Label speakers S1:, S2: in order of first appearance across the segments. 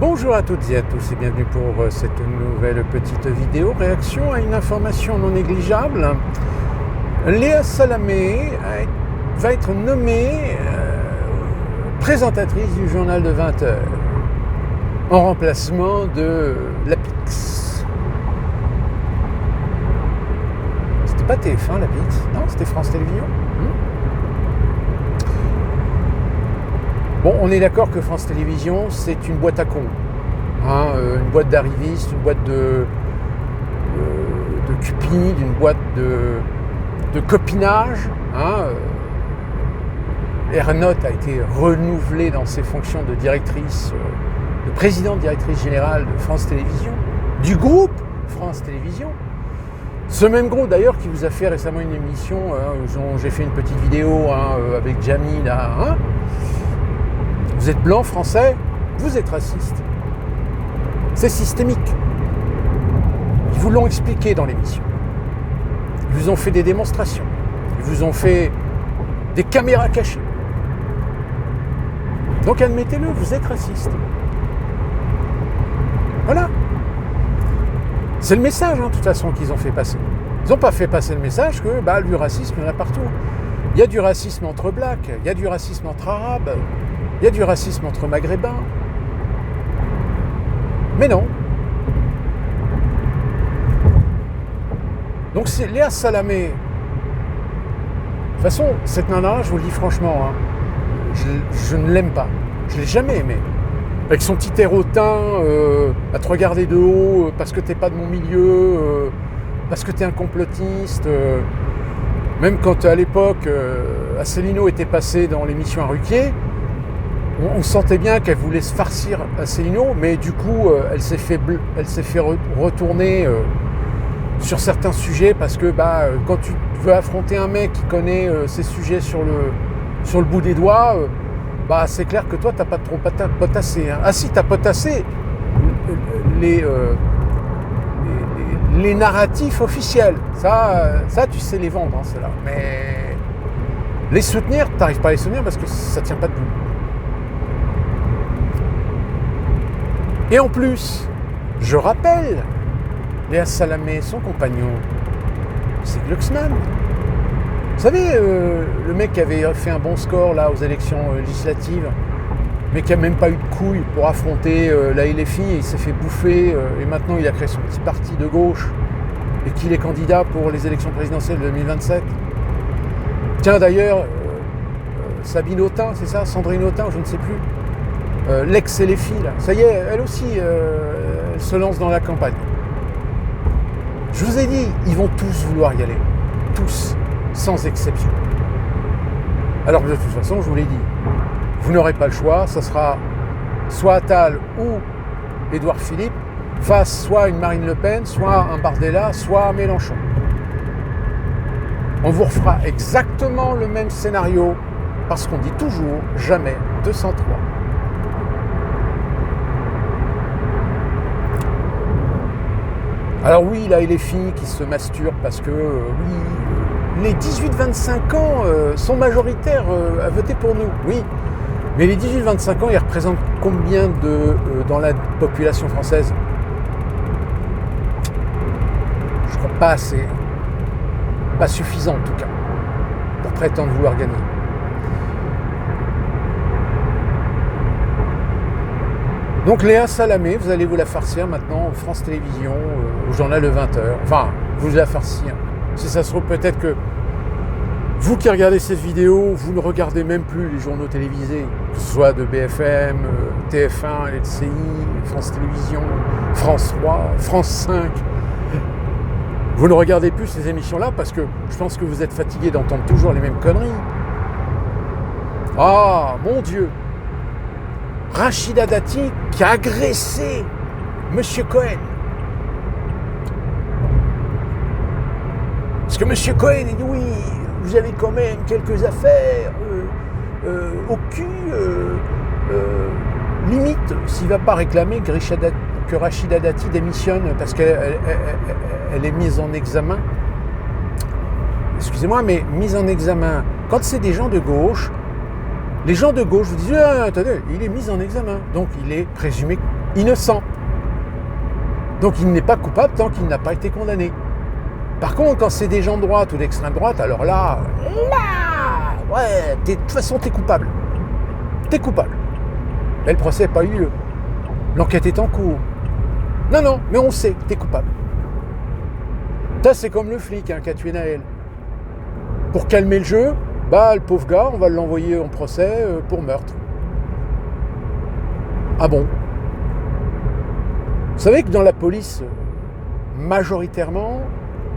S1: Bonjour à toutes et à tous et bienvenue pour cette nouvelle petite vidéo réaction à une information non négligeable. Léa Salamé va être nommée présentatrice du journal de 20h en remplacement de Lapix. C'était pas TF1 Lapix, non, c'était France Télévisions. Bon, on est d'accord que France Télévisions, c'est une boîte à cons. Une boîte d'arrivistes, une boîte de cupides, une boîte de copinage. Ernotte a été renouvelée dans ses fonctions de directrice, de présidente directrice générale de France Télévisions, du groupe France Télévisions. Ce même groupe d'ailleurs qui vous a fait récemment une émission, dont j'ai fait une petite vidéo avec Jamie là. Vous êtes blanc, français, vous êtes raciste. C'est systémique. Ils vous l'ont expliqué dans l'émission. Ils vous ont fait des démonstrations. Ils vous ont fait des caméras cachées. Donc admettez-le, vous êtes raciste. Voilà. C'est le message, de toute façon, qu'ils ont fait passer. Ils n'ont pas fait passer le message que du racisme, il y en a partout. Il y a du racisme entre blacks, il y a du racisme entre arabes, il y a du racisme entre maghrébins. Mais non. Donc c'est Léa Salamé. De toute façon, cette nana, je vous le dis franchement, je ne l'aime pas. Je ne l'ai jamais aimée. Avec son petit air hautain, à te regarder de haut, parce que t'es pas de mon milieu, parce que t'es un complotiste. Même quand à l'époque, Asselineau était passé dans l'émission à Ruquier, on sentait bien qu'elle voulait se farcir Asselineau, mais du coup, elle s'est fait retourner sur certains sujets parce que quand tu veux affronter un mec qui connaît ses sujets sur le bout des doigts, c'est clair que toi, t'as pas trop potassé. Ah si, t'as potassé les narratifs officiels. Ça, tu sais les vendre, ceux-là. Mais les soutenir, t'arrives pas à les soutenir parce que ça tient pas debout. Et en plus, je rappelle, Léa Salamé, son compagnon, c'est Glucksmann. Vous savez, le mec qui avait fait un bon score là aux élections législatives, mais qui n'a même pas eu de couilles pour affronter la LFI, et il s'est fait bouffer, et maintenant il a créé son petit parti de gauche, et qu'il est candidat pour les élections présidentielles de 2027. Tiens d'ailleurs, Sabine Autain, c'est ça, Sandrine Autain, je ne sais plus. L'ex-LFI, là. Ça y est, elle aussi, elle se lance dans la campagne. Je vous ai dit, ils vont tous vouloir y aller. Tous, sans exception. Alors de toute façon, je vous l'ai dit, vous n'aurez pas le choix, ça sera soit Attal ou Édouard Philippe, face soit une Marine Le Pen, soit un Bardella, soit un Mélenchon. On vous refera exactement le même scénario, parce qu'on dit toujours, jamais 203. Alors oui, là, les filles qui se masturbent parce que, les 18-25 ans sont majoritaires à voter pour nous, oui. Mais les 18-25 ans, ils représentent combien dans la population française? Je crois pas assez. Pas suffisant, en tout cas, pour prétendre vouloir gagner. Donc Léa Salamé, vous allez vous la farcir maintenant au France Télévisions, au journal de 20h. Enfin, vous la farcir. Si ça se trouve, peut-être que vous qui regardez cette vidéo, vous ne regardez même plus les journaux télévisés, que ce soit de BFM, TF1, LCI, France Télévisions, France 3, France 5. Vous ne regardez plus ces émissions-là parce que je pense que vous êtes fatigué d'entendre toujours les mêmes conneries. Ah, mon Dieu! Rachida Dati qui a agressé M. Cohen. Parce que M. Cohen, il dit oui, vous avez quand même quelques affaires au cul, limite, s'il ne va pas réclamer que Rachida Dati démissionne parce qu'elle est mise en examen. Excusez-moi, mais mise en examen, quand c'est des gens de gauche, les gens de gauche vous disent attendez, il est mis en examen, donc il est présumé innocent. Donc il n'est pas coupable tant qu'il n'a pas été condamné. Par contre, quand c'est des gens de droite ou d'extrême droite, alors là, ouais, de toute façon, t'es coupable. T'es coupable. Mais le procès n'a pas eu lieu. L'enquête est en cours. Non, mais on sait, t'es coupable. Ça, c'est comme le flic qui a tué Naël. Pour calmer le jeu, le pauvre gars, on va l'envoyer en procès pour meurtre. Ah bon? Vous savez que dans la police, majoritairement,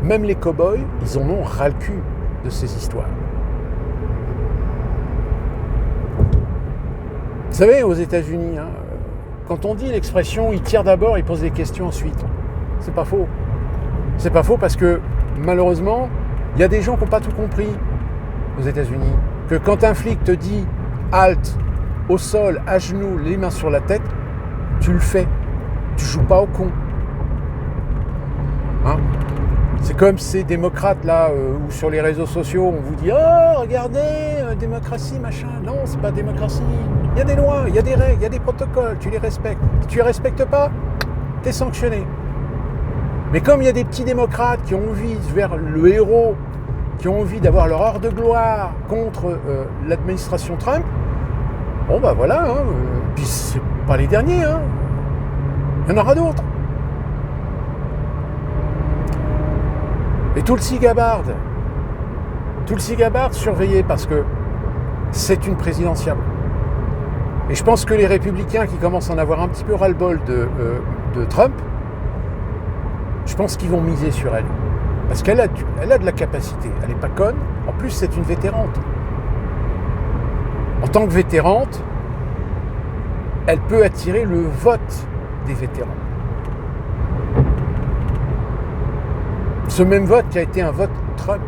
S1: même les cow-boys, ils en ont ras le cul de ces histoires. Vous savez, aux États-Unis, quand on dit l'expression « il tire d'abord, il pose des questions ensuite », c'est pas faux. C'est pas faux parce que, malheureusement, il y a des gens qui n'ont pas tout compris aux États-Unis. Que quand un flic te dit « halte », au sol, à genoux, les mains sur la tête, tu le fais. Tu joues pas au con. C'est comme ces démocrates là, où sur les réseaux sociaux, on vous dit « oh, regardez, démocratie, machin ». Non, c'est pas démocratie. Il y a des lois, il y a des règles, il y a des protocoles, tu les respectes. Si tu les respectes pas, t'es sanctionné. Mais comme il y a des petits démocrates qui ont envie de vers le héros, qui ont envie d'avoir leur heure de gloire contre l'administration Trump, bon voilà, puis c'est pas les derniers, il y en aura d'autres. Et Tulsi Gabbard, surveillez parce que c'est une présidentiable. Et je pense que les républicains qui commencent à en avoir un petit peu ras-le-bol de Trump, je pense qu'ils vont miser sur elle. Parce qu'elle a de la capacité. Elle n'est pas conne. En plus, c'est une vétérante. En tant que vétérante, elle peut attirer le vote des vétérans. Ce même vote qui a été un vote Trump.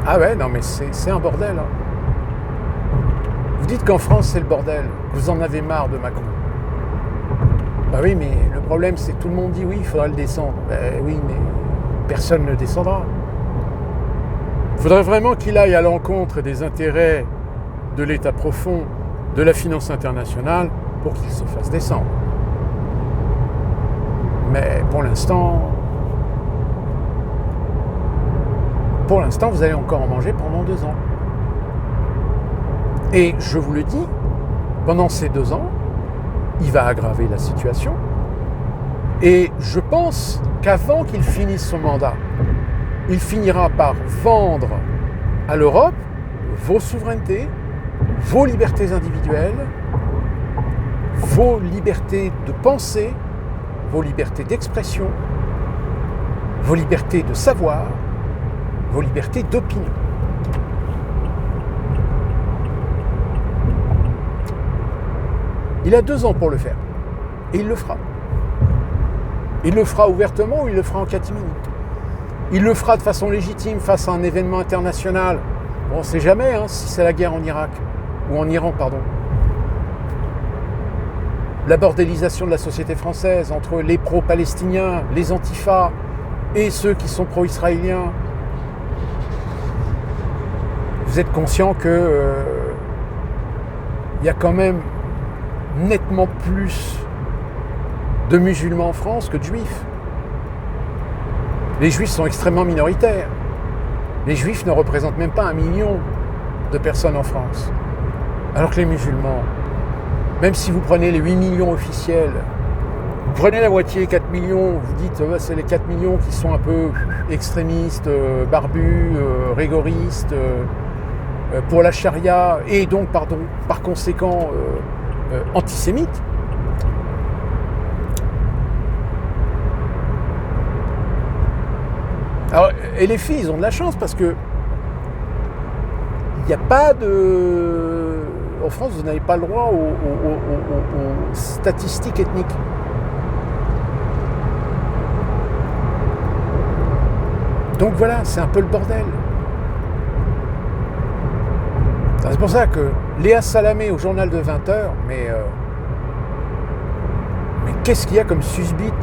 S1: Ah ouais, non mais c'est un bordel. Vous dites qu'en France c'est le bordel, vous en avez marre de Macron. Bah oui, mais le problème c'est que tout le monde dit oui, il faudra le descendre. Oui, mais personne ne le descendra. Il faudrait vraiment qu'il aille à l'encontre des intérêts de l'État profond, de la finance internationale, pour qu'il se fasse descendre. Mais pour l'instant, vous allez encore en manger pendant 2 ans. Et je vous le dis, pendant ces 2 ans, il va aggraver la situation. Et je pense qu'avant qu'il finisse son mandat, il finira par vendre à l'Europe vos souverainetés, vos libertés individuelles, vos libertés de pensée, vos libertés d'expression, vos libertés de savoir, vos libertés d'opinion. Il a 2 ans pour le faire. Et il le fera. Il le fera ouvertement ou il le fera en catimini. Il le fera de façon légitime face à un événement international. On ne sait jamais si c'est la guerre en Irak ou en Iran, pardon. La bordélisation de la société française entre les pro-palestiniens, les antifas et ceux qui sont pro-israéliens. Vous êtes conscient que y a quand même nettement plus de musulmans en France que de juifs. Les juifs sont extrêmement minoritaires. Les juifs ne représentent même pas 1 million de personnes en France. Alors que les musulmans, même si vous prenez les 8 millions officiels, vous prenez la moitié, 4 millions, vous dites c'est les 4 millions qui sont un peu extrémistes, barbus, rigoristes, pour la charia, et donc, par conséquent, antisémites. Alors, et les filles, ils ont de la chance parce que il n'y a pas de... En France, vous n'avez pas le droit aux statistiques ethniques. Donc voilà, c'est un peu le bordel. C'est pour ça que Léa Salamé au journal de 20h, mais qu'est-ce qu'il y a comme susbite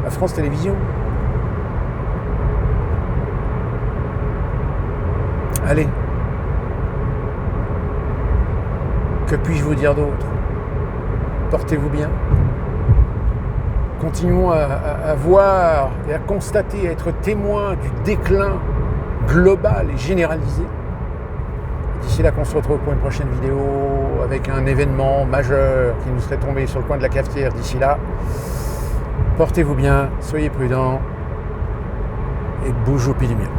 S1: à France Télévisions? Allez, Que puis-je vous dire d'autre? Portez-vous bien. Continuons à voir et à constater, à être témoins du déclin global et généralisé. D'ici là qu'on se retrouve pour une prochaine vidéo avec un événement majeur qui nous serait tombé sur le coin de la cafetière. D'ici là, portez-vous bien, soyez prudents et bougez au pied du mien.